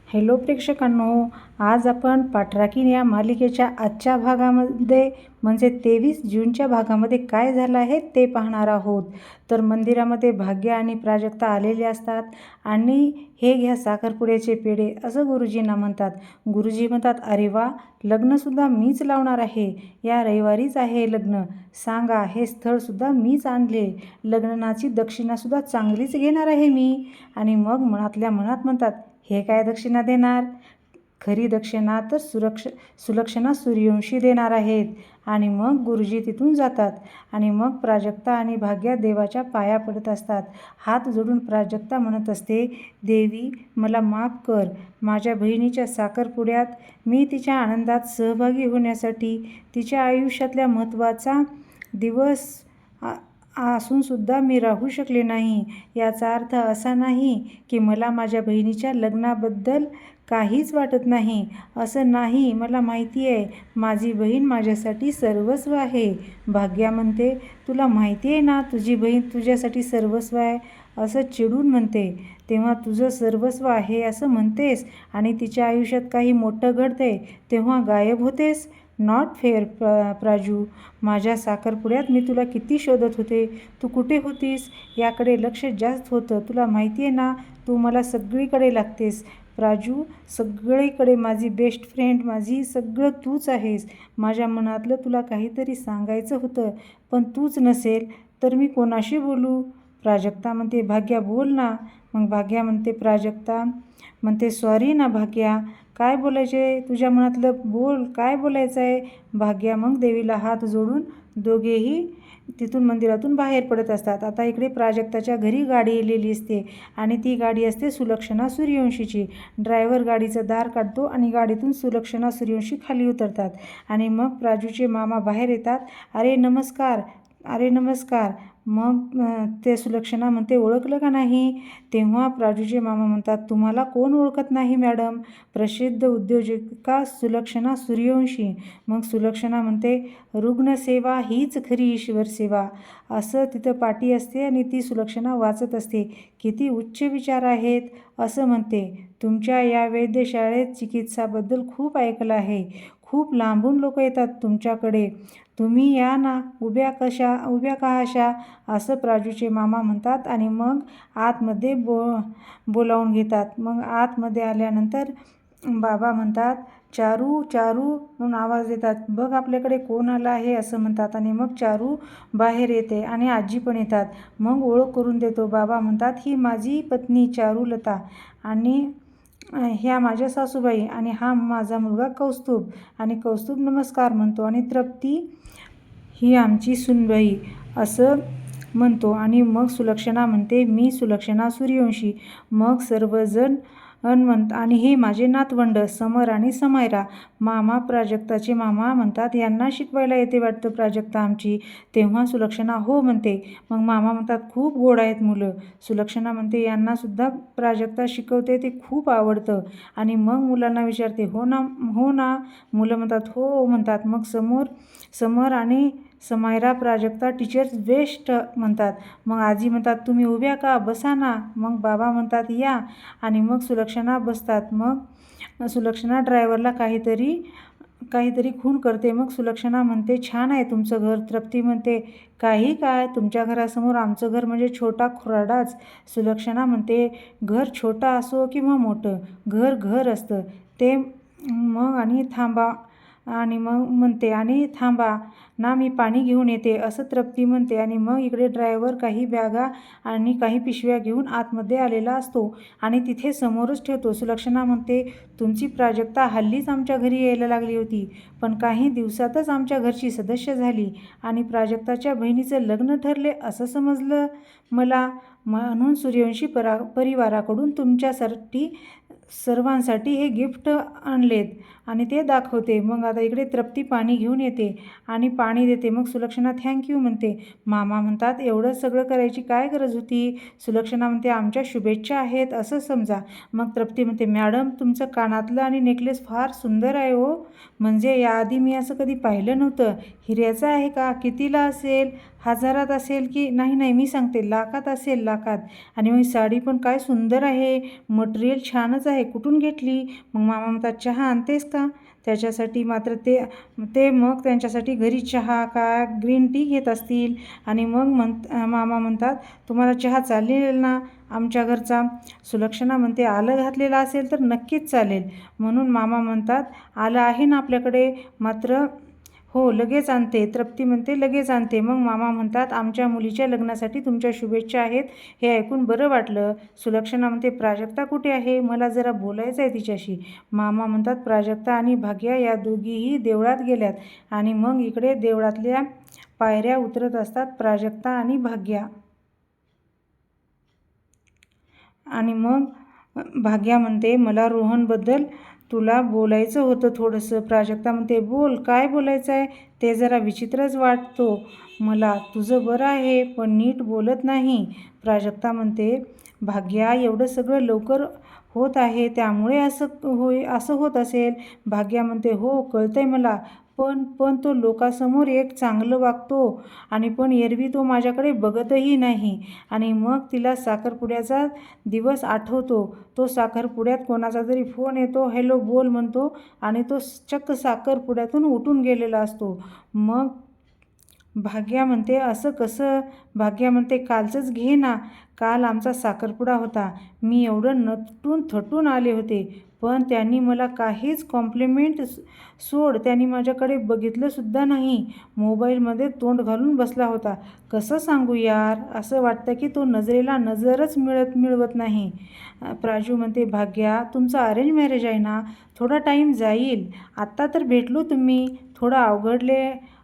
Hello प्रेक्षकांनो, आज आपण पाठराखीण या मालिकेच्या आजच्या भागामध्ये म्हणजे 23 जूनच्या भागामध्ये काय झालं आहे ते पाहणार आहोत. तर मंदिरामध्ये भाग्य आणि प्राजक्ता आलेले असतात आणि हे घ्या साखरपुड्याचे पेढे असं गुरुजींना म्हणतात. गुरुजी म्हणतात, अरे वा, लग्नसुद्धा मीच लावणार आहे, या रविवारीच आहे लग्न. सांगा, हे स्थळसुद्धा मीच आणले, लग्नाची दक्षिणासुद्धा चांगलीच घेणार आहे मी. आणि मग मनातल्या मनात म्हणतात, हे काय दक्षिणा देणार? खरी दक्षिणा तर सुलक्षणा सूर्यवंशी देणार आहेत. आणि मग गुरुजी तिथून जातात आणि मग प्राजक्ता आणि भाग्या देवाच्या पाया पडत असतात. हात जोडून प्राजक्ता म्हणत असते, देवी मला माफ कर. माझ्या बहिणीच्या साखरपुड्यात मी तिच्या आनंदात सहभागी होण्यासाठी तिच्या आयुष्यातल्या महत्त्वाचा दिवस असूनसुद्धा मी राहू शकले नाही. याचा अर्थ असा नाही की मला माझ्या बहिणीच्या लग्नाबद्दल काहीच वाटत नाही, असं नाही. मला माहिती आहे, माझी बहीण माझ्यासाठी सर्वस्व आहे. भाग्या म्हणते, तुला माहिती आहे ना, तुझी बहीण तुझ्यासाठी सर्वस्व आहे असं चिडून म्हणते. तेव्हा तुझं सर्वस्व आहे असं म्हणतेस आणि तिच्या आयुष्यात काही मोठं घडतंय तेव्हा गायब होतेस. Not fair Praju. माझ्या साखरपुड्यात मी तुला किती शोधत होते, तू कुठे होतीस याकडे लक्ष जास्त होतं. तुला माहिती आहे ना, तू मला सगळीकडे लागतेस प्राजू, सगळीकडे माझी बेस्ट फ्रेंड, माझी सगळं तूच आहेस. माझ्या मनातलं तुला काहीतरी सांगायचं होतं, पण तूच नसेल तर मी कोणाशी बोलू? प्राजक्ता म्हणते, भाग्या बोल ना. मग भाग्या म्हणते, प्राजक्ता म्हणते, सॉरी ना भाग्या, काय बोलायचे तुझ्या मनातलं बोल, काय बोलायचं आहे? भाग्या मग देवीला हात जोडून दोघेही तिथून मंदिरातून बाहेर पडत असतात. आता इकडे प्राजक्ताच्या घरी गाडी आलेली असते आणि ती गाडी असते सुलक्षणा सूर्यवंशीची. ड्रायव्हर गाडीचं दार काढतो आणि गाडीतून सुलक्षणा सूर्यवंशी खाली उतरतात आणि मग प्राजूचे मामा बाहेर येतात. अरे नमस्कार, अरे नमस्कार. मग ते सुलक्षणा म्हणते, ओळखलं का नाही? तेव्हा प्राजूचे मामा म्हणतात, तुम्हाला कोण ओळखत नाही मॅडम, प्रसिद्ध उद्योजिका सुलक्षणा सूर्यवंशी. मग सुलक्षणा म्हणते, रुग्णसेवा हीच खरी ईश्वर सेवा, असं तिथं पाटी असते आणि ती सुलक्षणा वाचत असते. किती उच्च विचार आहेत असं म्हणते. तुमच्या या वैद्यशाळेत चिकित्साबद्दल खूप ऐकलं आहे, खूप लांबून लोक येतात तुमच्याकडे, तुम्ही या ना, उभ्या का अशा, असं प्राजूचे मामा म्हणतात आणि मग आतमध्ये बोलावून घेतात. मग आतमध्ये आल्यानंतर बाबा म्हणतात, चारू चारू म्हणून आवाज देतात, बघ आपल्याकडे कोण आलं आहे असं म्हणतात. आणि मग चारू बाहेर येते आणि आजी पण येतात. मग ओळख करून देतो. बाबा म्हणतात, ही माझी पत्नी चारुलता आणि ह्या माझ्या सासूबाई आणि हा माझा मुलगा कौस्तुभ. आणि कौस्तुभ नमस्कार म्हणतो आणि तृप्ती ही आमची सुनबाई असं म्हणतो. आणि मग सुलक्षणा म्हणते, मी सुलक्षणा सूर्यवंशी. मग सर्वजण आणि हे माझे नातवंड समर आणि समायरा. मामा प्राजक्ताचे मामा म्हणतात, यांना शिकवायला येते वाटतं प्राजक्ता आमची. तेव्हा सुलक्षणा हो म्हणते. मग मामा म्हणतात, खूप गोड आहेत मुलं. सुलक्षणा म्हणते, यांनासुद्धा प्राजक्ता शिकवते, ते खूप आवडतं. आणि मग मुलांना विचारते, हो ना हो ना? मुलं म्हणतात हो म्हणतात. मग समर आणि समायरा प्राजक्ता टीचर्स बेस्ट म्हणतात. मग आजी म्हणतात, तुम्ही उभ्या का, बसा ना. मग बाबा म्हणतात, या. आणि मग सुलक्षणा बसतात. मग सुलक्षणा ड्रायव्हरला काहीतरी खून करते. मग सुलक्षणा म्हणते, छान आहे तुमचं घर. तृप्ती म्हणते, काही काय, तुमच्या घरासमोर आमचं घर म्हणजे छोटा खुराडाच. सुलक्षणा म्हणते, घर छोटा असो किंवा मोठं, घर घर असतं ते. मग आणि थांबा ना, मी पाणी घेऊन येते असं तृप्ती म्हणते. आणि मग इकडे ड्रायव्हर काही बॅगा आणि काही पिशव्या घेऊन आतमध्ये आलेला असतो आणि तिथे समोरच ठेवतो. सुलक्षणा म्हणते, तुमची प्राजक्ता हल्लीच आमच्या घरी यायला लागली होती, पण काही दिवसातच आमच्या घरची सदस्य झाली आणि प्राजक्ताच्या बहिणीचं लग्न ठरले असं समजलं मला. म्हणून सूर्यवंशी परिवाराकडून तुमच्यासाठी सर्वांसाठी हे गिफ्ट आणलेत आणि ते दाखवते. मग आता इकडे तृप्ती पाणी घेऊन येते आणि पाणी देते. मग सुलक्षणा थँक्यू म्हणते. मामा म्हणतात, एवढं सगळं करायची काय गरज होती? सुलक्षणा म्हणते, आमच्या शुभेच्छा आहेत असं समजा. मग तृप्ती म्हणते, मॅडम तुमचं कानातलं आणि नेकलेस फार सुंदर आहे हो, म्हणजे याआधी मी असं कधी पाहिलं नव्हतं. हिऱ्याचं आहे का? कितीला असेल? हजारात असेल की नाही मी सांगते लाखात असेल, लाखात. आणि मग साडी पण काय सुंदर आहे, मटेरियल छानच आहे. आहे, कुठून घेतली? मग मामा म्हणतात, चहा आणतेस का? त्याच्यासाठी मात्र ते मग त्यांच्यासाठी घरी चहा का ग्रीन टी घेत असतील. आणि मग मामा म्हणतात, तुम्हाला चहा चालेल ना आमच्या घरचा? सुलक्षणा म्हणते, आलं घातलेलं असेल तर नक्कीच चालेल. म्हणून मामा म्हणतात, आलं आहे ना आपल्याकडे, मात्र हो लगेच आणते. तृप्ती म्हणते, लगेच आणते. मग मामा म्हणतात, आमच्या मुलीच्या लग्नासाठी तुमच्या शुभेच्छा आहेत. हे ऐकून बरं वाटलं. सुलक्षणा म्हणते, प्राजक्ता कुठे आहे? मला जरा बोलायचं आहे तिच्याशी. मामा म्हणतात, प्राजक्ता आणि भाग्या या दोघीही देवळात गेल्यात. आणि मग इकडे देवळातल्या पायऱ्या उतरत असतात प्राजक्ता आणि भाग्या. आणि मग भाग्या म्हणते, मला रोहनबद्दल तुला बोलायचं होतं थोडंसं. प्राजक्ता म्हणते, बोल, काय बोलायचं आहे? ते जरा विचित्रच वाटतो मला. तुझं बरं आहे पण नीट बोलत नाही. प्राजक्ता म्हणते, भाग्या एवढं सगळं लवकर होत आहे त्यामुळे असं होत असेल. भाग्या म्हणते, हो कळतंय मला, पण तो लोकांसमोर एक चांगलं वागतो आणि पण एरवी तो माझ्याकडे बघतही नाही. आणि मग तिला साखरपुड्याचा दिवस आठवतो. तो साखरपुड्यात कोणाचा तरी फोन येतो, हॅलो बोल म्हणतो आणि तो चक्क साखरपुड्यातून उठून गेलेला असतो. मग भाग्या म्हणते, असं कसं? भाग्या म्हणते, कालचंच घे ना, काल आमचा साखरपुडा होता. मी एवढं नटून थटून आले होते, पण त्यांनी मला काहीच कॉम्प्लिमेंट सोड, त्यांनी माझ्याकडे बघितलंसुद्धा नाही. मोबाईलमध्ये तोंड घालून बसला होता. कसं सांगू यार, असं वाटतं की तो नजरेला नजरच मिळवत नाही. प्राजू म्हणते, भाग्या तुमचं अरेंज मॅरेज आहे ना, थोडा टाईम जाईल. आत्ता तर भेटलो तुम्ही, थोडं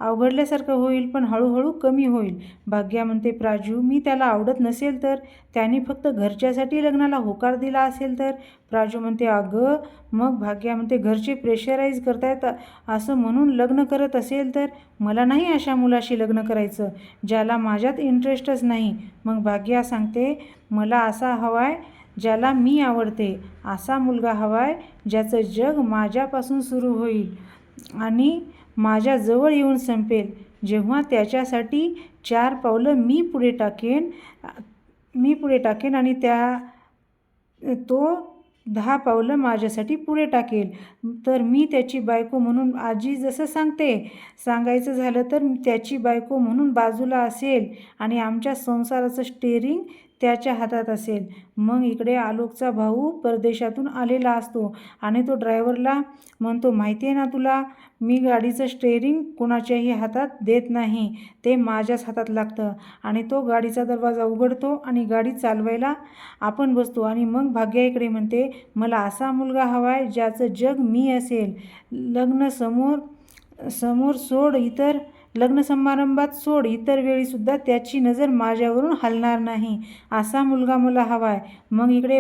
अवघडल्यासारखं होईल पण हळूहळू कमी होईल. भाग्या म्हणते, प्राजू मी त्याला आवडत नसेल तर? त्यांनी फक्त घरच्यासाठी लग्नाला होकार दिला असेल तर? प्राजू म्हणते, अगं मग? भाग्या म्हणते, घरचे प्रेशराईज करतायत असं म्हणून लग्न करत असेल तर? मला नाही अशा मुलाशी लग्न करायचं ज्याला माझ्यात इंटरेस्टच नाही. मग भाग्या सांगते, मला असा हवाय ज्याला मी आवडते, असा मुलगा हवाय ज्याचं जग माझ्यापासून सुरू होईल आणि माझ्याजवळ येऊन संपेल. जेव्हा त्याच्यासाठी 4 पावलं मी पुढे टाकेन आणि तो 10 पावलं माझ्यासाठी पुढे टाकेल, तर मी त्याची बायको म्हणून, आजी जसं सांगायचं झालं तर त्याची बायको म्हणून बाजूला असेल आणि आमच्या संसाराचं स्टेअरिंग त्याच्या हातात असेल. मग इकडे आलोकचा भाऊ परदेशातून आलेला असतो आणि तो ड्रायव्हरला म्हणतो, माहिती आहे ना तुला, मी गाडीचं स्टेअरिंग कोणाच्याही हातात देत नाही, ते माझ्याच हातात लागतं. आणि तो गाडीचा दरवाजा उघडतो आणि गाडी चालवायला आपण बसतो. आणि मग भाग्या इकडे म्हणते, मला असा मुलगा हवाय ज्याचं जग मी असेल. लग्न समारंभात सोड, इतर वेळीसुद्धा त्याची नजर माझ्यावरून हलणार नाही, असा मुलगा मला हवाय. मग इकडे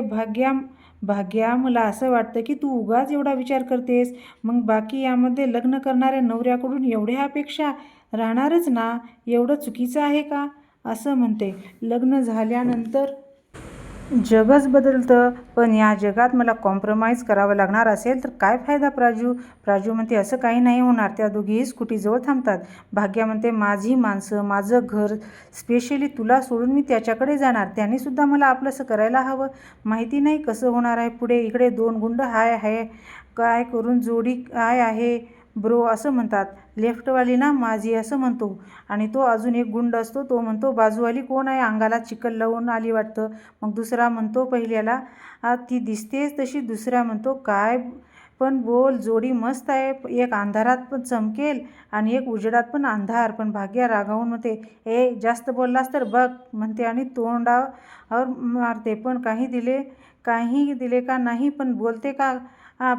भाग्या मला असं वाटतं की तू उगाच एवढा विचार करतेस. मग बाकी यामध्ये लग्न करणाऱ्या नवऱ्याकडून एवढ्या अपेक्षा राहणारच ना, एवढं चुकीचं आहे का? असं म्हणते. लग्न झाल्यानंतर जगच बदलतं, पण या जगात मला कॉम्प्रोमाइज करावं लागणार असेल तर काय फायदा प्राजू म्हणते, असं काही नाही होणार. त्या दोघीही स्कूटीजवळ थांबतात. भाग्या म्हणते, माझी माणसं, माझं घर, स्पेशली तुला सोडून मी त्याच्याकडे जाणार. त्यानेसुद्धा मला आपलंसं करायला हवं. माहिती नाही कसं होणार आहे पुढे. इकडे 2 गुंड काय करून जोडी काय आहे ब्रो असं म्हणतात. लेफ्टवाली ना माझी असं म्हणतो. आणि तो अजून एक गुंड असतो, तो म्हणतो, बाजूवाली कोण आहे? अंगाला चिखल लावून आली वाटतं. मग दुसरा म्हणतो पहिल्याला, ती दिसतेच तशी. दुसरा म्हणतो, काय पण बोल, जोडी मस्त आहे. एक अंधारात पण चमकेल आणि एक उजेडात पण अंधार. पण भाग्या रागावून म्हणते, जास्त बोललास तर बघ म्हणते आणि तोंडावर मारते. पण काही दिले का नाही, पण बोलते का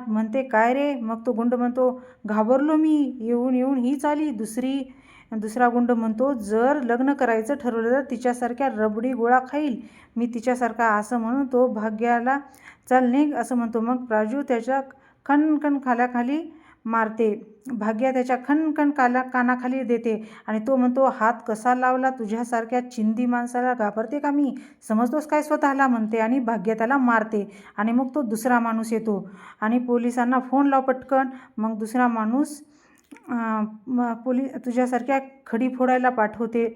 म्हणते, काय रे? मग तो गुंड म्हणतो, घाबरलो मी, येऊन हीच आली. दुसरा गुंड म्हणतो, जर लग्न करायचं ठरवलं तर तिच्यासारख्या रबडी गोळा खाईल मी तिच्यासारखा, असं म्हणून तो भाग्याला चल निघ असं म्हणतो. मग प्राजू त्याच्या खणखण खाली मारते. भाग्या त्याच्या खणखण कानाखाली देते आणि तो म्हणतो, हात कसा लावला? तुझ्यासारख्या चिंदी माणसाला घाबरते का मी? समजतोस काय स्वतःला? म्हणते आणि भाग्या त्याला मारते. आणि मग तो दुसरा माणूस येतो आणि पोलिसांना फोन लाव पटकन. मग दुसरा माणूस तुझ्यासारख्या खडी फोडायला पाठवते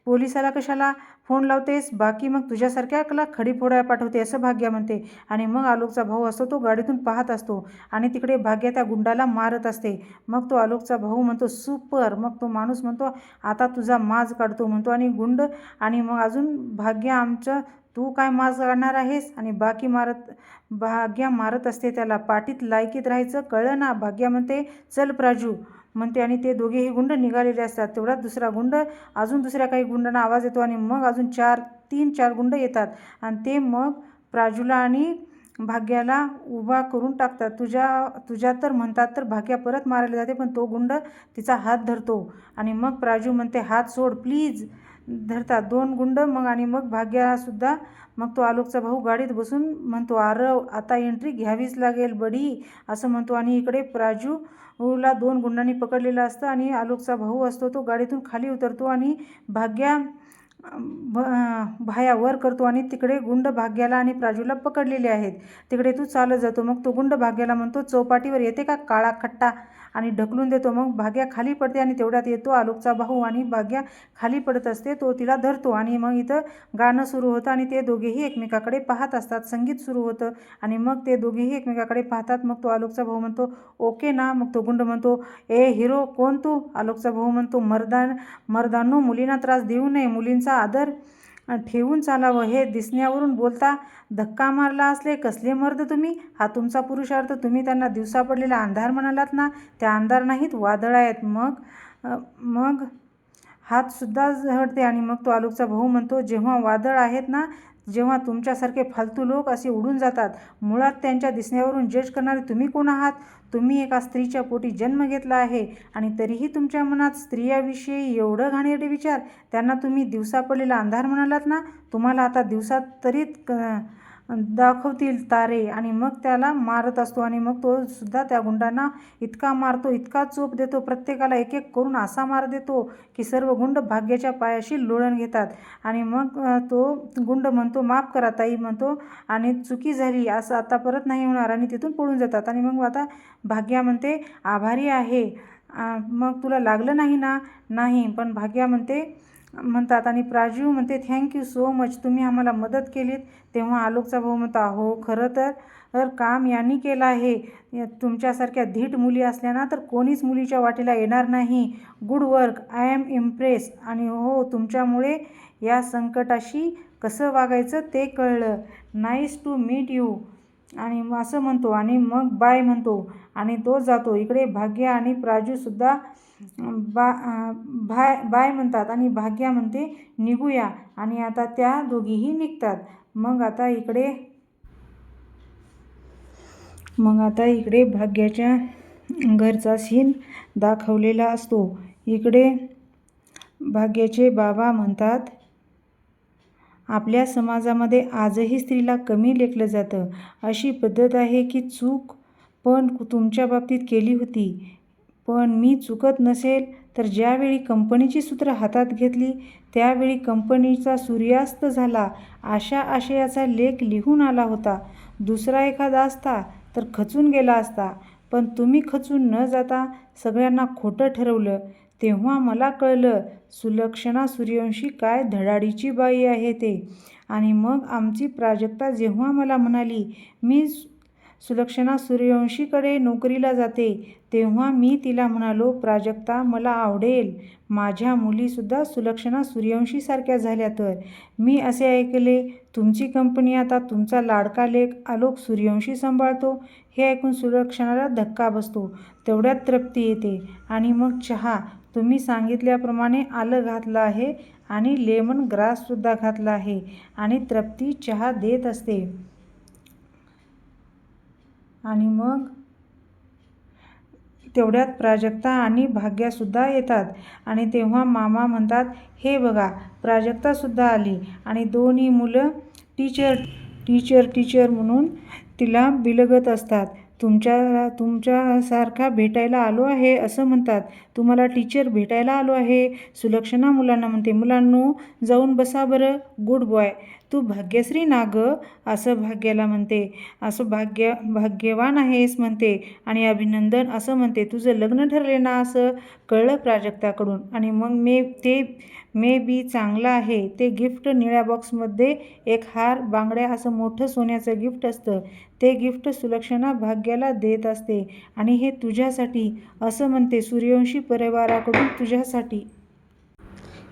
पोलिसाला कशाला फोन लावतेस, बाकी मग तुझ्यासारख्याला खडी फोडायला पाठवते असं भाग्या म्हणते. आणि मग आलोकचा भाऊ असतो तो गाडीतून पाहत असतो आणि तिकडे भाग्या त्या गुंडाला मारत असते. मग तो आलोकचा भाऊ म्हणतो सुपर. मग तो माणूस म्हणतो आता तुझा माज काढतो म्हणतो. आणि गुंड आणि मग अजून भाग्या आमचं तू काय माज काढणार आहेस. आणि भाग्या मारत असते त्याला. पाठीत लायकीत राहायचं कळलं ना. भाग्या म्हणते चल प्राजू म्हणते आणि ते दोघेही गुंड निघालेले असतात. तेवढ्यात दुसरा गुंड अजून दुसऱ्या काही गुंडांना आवाज येतो आणि मग अजून 3-4 गुंड येतात आणि ते मग प्राजूला आणि भाग्याला उभा करून टाकतात. तुझ्या तर म्हणतात तर भाग्या परत मारायला जाते, पण तो गुंड तिचा हात धरतो आणि मग प्राजू म्हणते हात सोड प्लीज. धरतात 2 गुंड मग. आणि मग भाग्यासुद्धा मग तो आलोकचा भाऊ गाडीत बसून म्हणतो आरव आता एंट्री घ्यावीच लागेल बडी असं म्हणतो. आणि इकडे प्राजूला 2 गुंडांनी पकडलेलं असतं आणि आलोकचा भाऊ असतो तो गाडीतून खाली उतरतो आणि भाग्या भाया वर करतो आणि तिकडे गुंड भाग्याला आणि प्राजूला पकडलेले आहेत. तिकडे तू चालत जातो. मग तो गुंड भाग्याला म्हणतो चौपाटीवर येते का काळा खट्टा आणि ढकलून देतो. मग भाग्या खाली पडते आणि तेवढ्यात येतो आलोकचा भाऊ आणि भाग्या खाली पडत असते. तो तिला धरतो आणि मग इथं गाणं सुरू होतं आणि ते दोघेही एकमेकाकडे पाहत असतात. संगीत सुरू होतं आणि मग ते दोघेही एकमेकाकडे पाहतात. मग तो आलोकचा भाऊ म्हणतो ओके ना. मग तो गुंड म्हणतो ए हिरो कोण तू. आलोकचा भाऊ म्हणतो मर्दांनो मुलींना त्रास देऊ नये, मुलींचा आदर ठेवून चालावं. हे दिसण्यावरून बोलता धक्का मारला असले कसले मर्द तुम्ही. हा तुमचा पुरुषार्थ. तुम्ही त्यांना दिवसा पडलेला अंधार म्हणालात ना, त्या अंधार नाहीत वादळ आहेत. मग हातसुद्धा झडते. आणि मग तो आलोकचा भाऊ म्हणतो जेव्हा वादळ आहेत ना, जेव्हा तुमच्यासारखे फालतू लोक असे उडून जातात. मुळात त्यांच्या दिसण्यावरून जज करणारे तुम्ही कोण आहात. तुम्ही एका स्त्रीच्या पोटी जन्म घेतला आहे आणि तरीही तुमच्या मनात स्त्रियाविषयी एवढं घाणेरडे विचार. त्यांना तुम्ही दिवसा पडलेला अंधार म्हणालात ना. तुम्हाला आता दिवसात तरी दाखवतील तारे. आणि मग त्याला मारत असतो आणि मग तो सुद्धा त्या गुंडांना इतका मारतो, इतका चोप देतो, प्रत्येकाला एक एक करून असा मार देतो की सर्व गुंड भाग्याच्या पायाशी लोळण घेतात. आणि मग तो गुंड म्हणतो माफ करा ताई म्हणतो आणि चुकी झाली असं आता परत नाही होणार आणि तिथून पळून जातात. आणि मग आता भाग्या म्हणते आभारी आहे. मग तुला लागलं नाही ना. नाही पण भाग्या म्हणतात आणि प्राजू म्हणते थँक्यू सो मच, तुम्ही आम्हाला मदत केलीत. तेव्हा आलोकचा भाऊ म्हणतो हो खरं तर काम यांनी केलं आहे. तुमच्यासारख्या धीट मुली असल्या ना तर कोणीच मुलीच्या वाटेला येणार नाही. Good work, I am impress. आणि हो तुमच्यामुळे या संकटाशी कसं वागायचं ते कळलं. नाईस टू मीट यू आणि असं म्हणतो आणि मग बाय म्हणतो आणि तो जातो. इकडे भाग्या आणि प्राजूसुद्धा बाय म्हणतात आणि भाग्या म्हणते निघूया. आणि आता त्या दोघीही निघतात. मग आता इकडे भाग्याच्या घरचा सीन दाखवलेला असतो. इकडे भाग्याचे बाबा म्हणतात आपल्या समाजामध्ये आजही स्त्रीला कमी लेखलं जातं. अशी पद्धत आहे की चूक पण तुमच्या बाबतीत केली होती. पण मी चुकत नसेल तर ज्यावेळी कंपनीची सूत्र हातात घेतली त्यावेळी कंपनीचा सूर्यास्त झाला अशा आशयाचा लेख लिहून आला होता. दुसरा एखादा असता तर खचून गेला असता. पण तुम्ही खचून न जाता सगळ्यांना खोटं ठरवलं. तेव्हा मला कळलं सुलक्षणा सूर्यवंशी काय धडाडीची बाई आहे ते. आणि मग आमची प्राजक्ता जेव्हा मला म्हणाली मी सुलक्षणा सूर्यवंशीकडे नोकरीला जाते तेव्हा मी तिला म्हणालो प्राजक्ता मला आवडेल माझ्या मुलीसुद्धा सुलक्षणा सूर्यवंशीसारख्या झाल्या तर. मी असे ऐकले तुमची कंपनी आता तुमचा लाडका लेक आलोक सूर्यवंशी सांभाळतो. हे ऐकून सुलक्षणाला धक्का बसतो. तेवढ्यात तृप्ती येते आणि मग चहा तुम्ही सांगितल्याप्रमाणे आलं घातलं आहे आणि लेमन ग्राससुद्धा घातला आहे आणि तृप्ती चहा देत असते. आणि मग तेवढ्यात प्राजक्ता आणि भाग्यासुद्धा येतात आणि तेव्हा मामा म्हणतात हे बघा प्राजक्तासुद्धा आली. आणि दोन्ही मुलं टीचर म्हणून तिला बिलगत असतात. तुमच्यासारखा भेटायला आलो आहे असं म्हणतात. तुम्हाला टीचर भेटायला आलो आहे. सुलक्षणा मुलांना म्हणते मुलांनो जाऊन बसा बरं. Good boy. तू भाग्यश्री ना गं, असं भाग्याला म्हणते. असं भाग्यवान आहेस म्हणते आणि अभिनंदन असं म्हणते. तुझं लग्न ठरले ना असं कळलं प्राजक्ताकडून. आणि मग मे बी चांगलं आहे. ते गिफ्ट निळ्या बॉक्समध्ये एक हार, बांगड्या असं मोठं सोन्याचं गिफ्ट असतं. ते गिफ्ट सुलक्षणा भाग्याला देत असते आणि हे तुझ्यासाठी असं म्हणते, सूर्यवंशी परिवाराकडून तुझ्यासाठी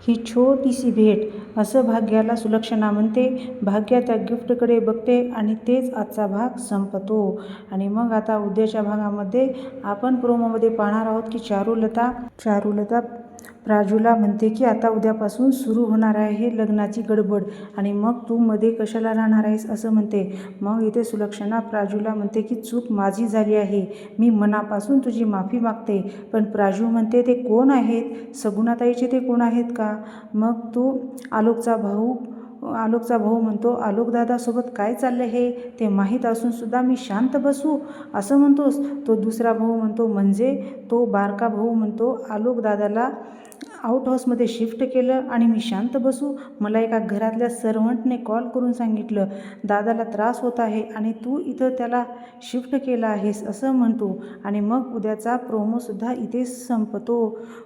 ही छोटीशी भेट असं भाग्याला सुलक्षणा म्हणते. भाग्या त्या गिफ्टकडे बघते आणि तेच आजचा भाग संपतो. आणि मग आता उद्याच्या भागामध्ये आपण प्रोमोमध्ये पाहणार आहोत की चारुलता प्राजूला म्हणते की आता उद्यापासून सुरू होणार आहे लग्नाची गडबड आणि मग तू मध्ये कशाला राहणार आहेस असं म्हणते. मग इथे सुलक्षणा प्राजूला म्हणते की चूक माझी झाली आहे, मी मनापासून तुझी माफी मागते. पण प्राजू म्हणते ते कोण आहेत, सगुणाताईचे ते कोण आहेत का? मग तू आलोकचा भाऊ म्हणतो, आलोक दादासोबत काय चाललं हे ते माहीत असूनसुद्धा मी शांत बसू असं म्हणतोस? तो दुसरा भाऊ म्हणतो, म्हणजे तो बारका भाऊ म्हणतो, आलोक दादाला आउट हाऊसमध्ये शिफ्ट केलं आणि मी शांत बसू? मला एका घरातल्या सर्वंटने कॉल करून सांगितलं दादाला त्रास होत आहे आणि तू इथं त्याला शिफ्ट केलं आहेस असं म्हणतो. आणि मग उद्याचा प्रोमोसुद्धा इथे संपतो.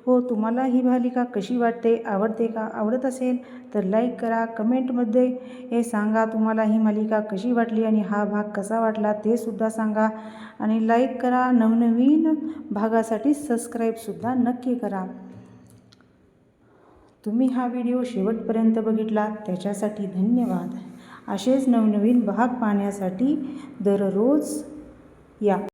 हो, तुम्हाला ही मालिका कशी वाटते, आवडते का? आवडत असेल तर लाईक करा, कमेंटमध्ये हे सांगा तुम्हाला ही मालिका कशी वाटली आणि हा भाग कसा वाटला ते सुद्धा सांगा. आणि लाईक करा, नवनवीन भागासाठी सबस्क्राईबसुद्धा नक्की करा. तुम्ही हा व्हिडिओ शेवटपर्यंत बघितला त्याच्यासाठी धन्यवाद. असेच नवनवीन भाग पाहण्यासाठी दररोज या.